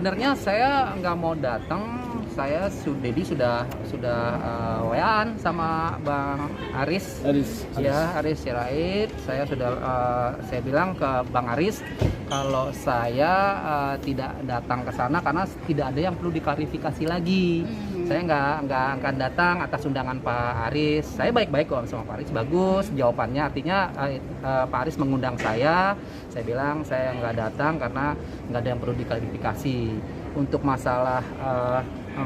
Sebenarnya saya nggak mau datang. Dedi sudah WA-an sama Bang Aris. Ya, Aris Sirait. Saya sudah saya bilang ke Bang Aris kalau saya tidak datang ke sana karena tidak ada yang perlu diklarifikasi lagi. Saya nggak akan datang atas undangan Pak Aris. Saya baik-baik kok sama Pak Aris, bagus jawabannya. Artinya Pak Aris mengundang saya bilang saya nggak datang karena nggak ada yang perlu diklarifikasi. Untuk masalah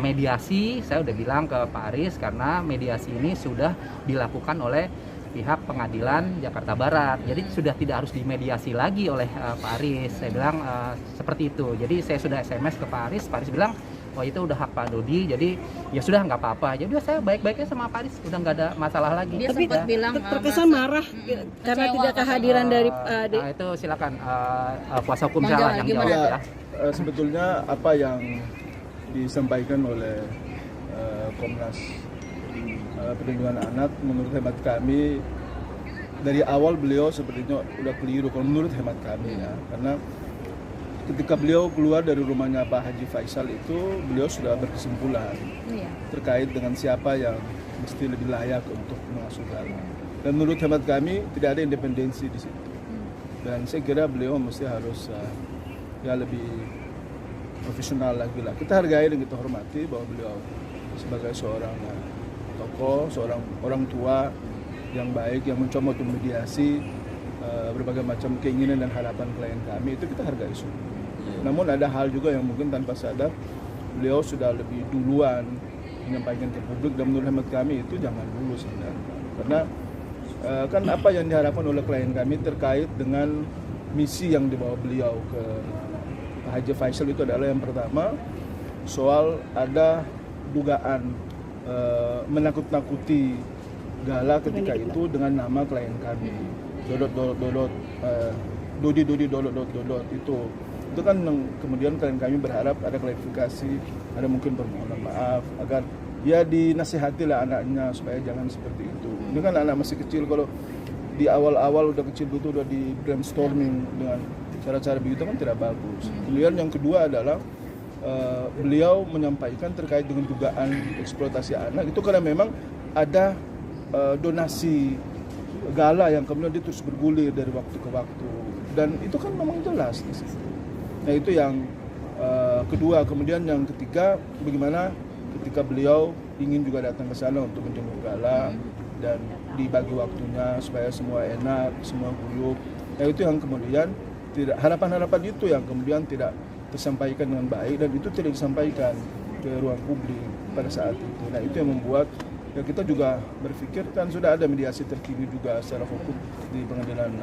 mediasi, saya udah bilang ke Pak Aris karena mediasi ini sudah dilakukan oleh pihak pengadilan Jakarta Barat. Jadi sudah tidak harus dimediasi lagi oleh Pak Aris. Saya bilang seperti itu. Jadi saya sudah SMS ke Pak Aris bilang, oh itu udah hak Pak Dodi, jadi ya sudah nggak apa-apa. Jadi saya baik-baiknya sama Pak Aris, udah nggak ada masalah lagi. Dia sempat bilang terkesan marah karena tidak kehadiran dari itu silakan kuasa hukum saya yang jawab ya. Sebetulnya apa yang disampaikan oleh Komnas Perlindungan Anak menurut hemat kami dari awal beliau sepertinya udah keliru kalau menurut hemat kami ya, karena ketika beliau keluar dari rumahnya Pak Haji Faisal itu beliau sudah berkesimpulan terkait dengan siapa yang mesti lebih layak untuk mengasuh Gala. Dan menurut hemat kami tidak ada independensi di situ. Dan saya kira beliau mesti harus ya lebih profesional lagi lah. Kita hargai dan kita hormati bahwa beliau sebagai seorang tokoh, seorang orang tua yang baik yang mencoba untuk mediasi berbagai macam keinginan dan harapan klien kami, itu kita hargai semua. Namun ada hal juga yang mungkin tanpa sadar beliau sudah lebih duluan menyampaikan ke publik, dan menurut hemat kami itu jangan dulu sebenarnya. Karena kan apa yang diharapkan oleh klien kami terkait dengan misi yang dibawa beliau ke Pak Haji Faisal itu adalah yang pertama soal ada dugaan menakut-nakuti Gala ketika itu dengan nama klien kami Dodi itu kan kemudian klien kami berharap ada klarifikasi, ada mungkin permohonan maaf agar ya dinasihati lah anaknya supaya jangan seperti itu. Ini kan anak masih kecil, kalau di awal-awal udah kecil itu udah di brainstorming dengan cara-cara begitu kan tidak bagus. Kemudian yang kedua adalah beliau menyampaikan terkait dengan dugaan eksploitasi anak itu karena memang ada donasi Gala yang kemudian dia terus bergulir dari waktu ke waktu, dan itu kan memang jelas di situ. Nah itu yang kedua. Kemudian yang ketiga, bagaimana ketika beliau ingin juga datang ke sana untuk menjenguk Gala dan dibagi waktunya supaya semua enak, semua guyup. Nah itu yang kemudian tidak, harapan-harapan itu yang kemudian tidak tersampaikan dengan baik, dan itu tidak disampaikan ke ruang publik pada saat itu. Nah itu yang membuat ya kita juga berpikir, kan sudah ada mediasi terkini juga secara hukum di pengadilan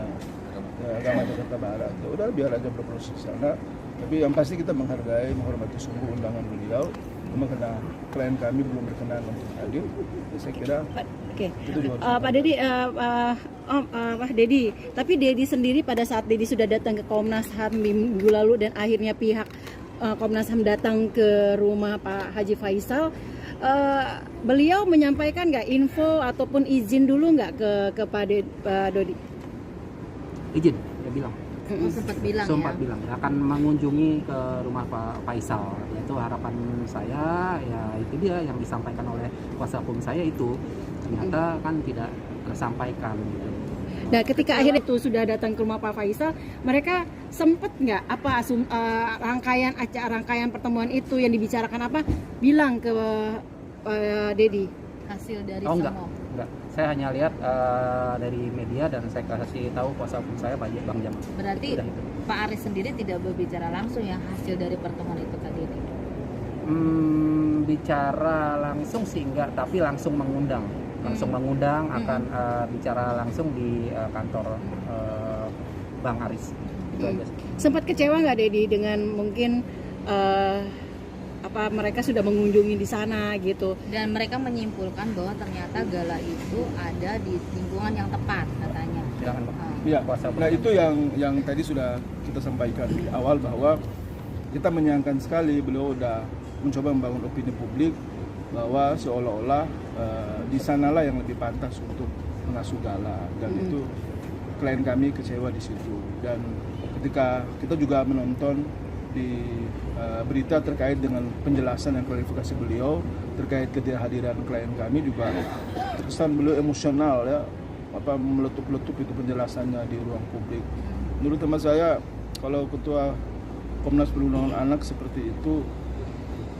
agama Jakarta Barat. Ya udah biar aja berproses di sana. Tapi yang pasti kita menghargai, menghormati sungguh undangan beliau. Cuma karena klien kami belum berkenan untuk hadir, ya saya kira itu juga. Pak Dedi, Pak Dedi, tapi Dedi sendiri pada saat Dedi sudah datang ke Komnas HAM minggu lalu dan akhirnya pihak Komnas HAM datang ke rumah Pak Haji Faisal, beliau menyampaikan nggak info ataupun izin dulu nggak ke Pak Dodi? Izin, dia bilang. Sempat bilang akan mengunjungi ke rumah Pak Faisal. Itu harapan saya, ya itu dia yang disampaikan oleh kuasa hukum saya itu ternyata kan tidak tersampaikan gitu. Nah ketika akhirnya itu sudah datang ke rumah Pak Faisal, mereka sempat nggak rangkaian pertemuan itu yang dibicarakan apa bilang ke Dedi? Hasil dari enggak. Saya hanya lihat dari media dan saya kasih tahu kuasa hukum saya Bang Jamal. Berarti Pak Aris sendiri tidak berbicara langsung ya hasil dari pertemuan itu tadi? Bicara langsung sih enggak, tapi langsung mengundang. Akan bicara langsung di kantor Bang Aris. Itu aja. Sempat kecewa nggak Dedi dengan mungkin mereka sudah mengunjungi di sana gitu, dan mereka menyimpulkan bahwa ternyata Gala itu ada di lingkungan yang tepat katanya. Iya. Nah itu yang tadi sudah kita sampaikan di awal, bahwa kita menyayangkan sekali beliau udah mencoba membangun opini publik bahwa seolah-olah di sanalah yang lebih pantas untuk mengasuh Gala, dan itu klien kami kecewa di situ. Dan ketika kita juga menonton di berita terkait dengan penjelasan dan klarifikasi beliau terkait ketidakhadiran klien kami juga terkesan beliau emosional ya, meletup-letup itu penjelasannya di ruang publik. Menurut teman saya, kalau ketua Komnas Perlindungan Anak seperti itu,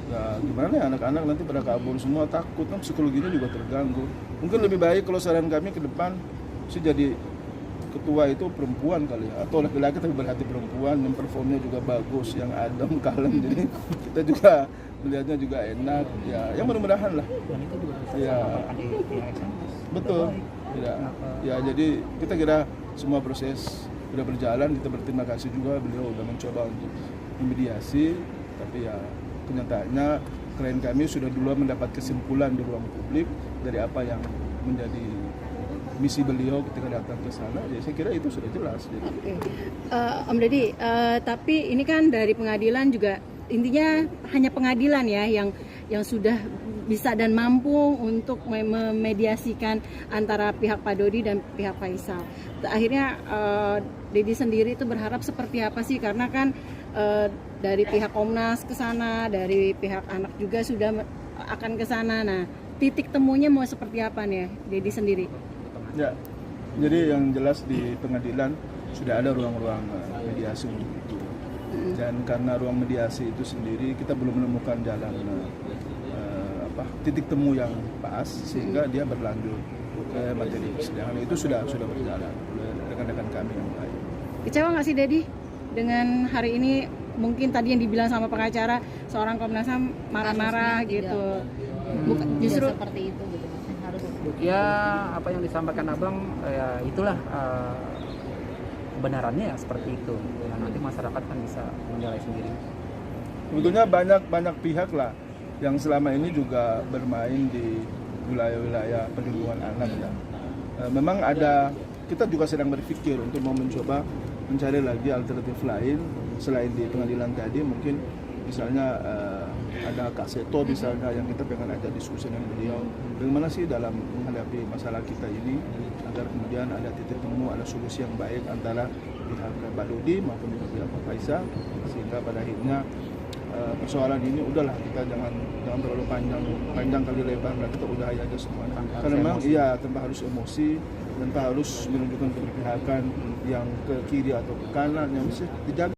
ya gimana ya, anak-anak nanti pada kabur semua, takut kan, psikologinya juga terganggu. Mungkin lebih baik kalau saran kami ke depan sih jadi ketua itu perempuan kali ya, atau laki-laki tapi berhati perempuan, yang performnya juga bagus, yang adem kalem, jadi kita juga melihatnya juga enak ya, yang mudah-mudahan lah ya. Betul ya, jadi kita kira semua proses sudah berjalan. Kita berterima kasih juga beliau sudah mencoba untuk memediasi, tapi ya kenyataannya klien kami sudah duluan mendapat kesimpulan di ruang publik dari apa yang menjadi misi beliau ketika datang ke sana. Ya saya kira itu sudah jelas. Jadi. Oke. Om Deddy, tapi ini kan dari pengadilan juga intinya hanya pengadilan ya yang sudah bisa dan mampu untuk memediasikan antara pihak Pak Dodi dan pihak Faisal. Akhirnya Deddy sendiri itu berharap seperti apa sih? Karena kan dari pihak Komnas ke sana, dari pihak anak juga sudah akan ke sana. Nah, titik temunya mau seperti apa nih Deddy sendiri? Ya, jadi yang jelas di pengadilan sudah ada ruang-ruang mediasi untuk itu. Dan karena ruang mediasi itu sendiri kita belum menemukan jalan titik temu yang pas sehingga dia berlanjut ke materi persidangan. Itu sudah berjalan oleh rekan-rekan kami yang lain. Kecewa nggak sih Deddy dengan hari ini? Mungkin tadi yang dibilang sama pengacara seorang Komnas HAM marah-marah gitu. Justru seperti itu gitu. Harus ya apa yang disampaikan abang ya itulah kebenarannya ya seperti itu. Ya, nanti masyarakat kan bisa menilai sendiri. Sebetulnya banyak pihak lah yang selama ini juga bermain di wilayah-wilayah perlindungan anak ya. Memang kita juga sedang berpikir untuk mau mencoba mencari lagi alternatif lain selain di pengadilan tadi. Mungkin misalnya ada Kak Seto misalnya yang kita pengen ajak diskusi dengan beliau bagaimana sih dalam menghadapi masalah kita ini agar kemudian ada titik temu, ada solusi yang baik antara pihak Pak Dodi maupun juga pihak Pak Faisal, sehingga pada akhirnya persoalan ini udahlah kita jangan terlalu panjang kali lebar, dan kita udahi aja semuanya. Karena memang tanpa harus emosi, tanpa harus menunjukkan keberpihakan yang ke kiri atau ke kanan, yang mesti dijaga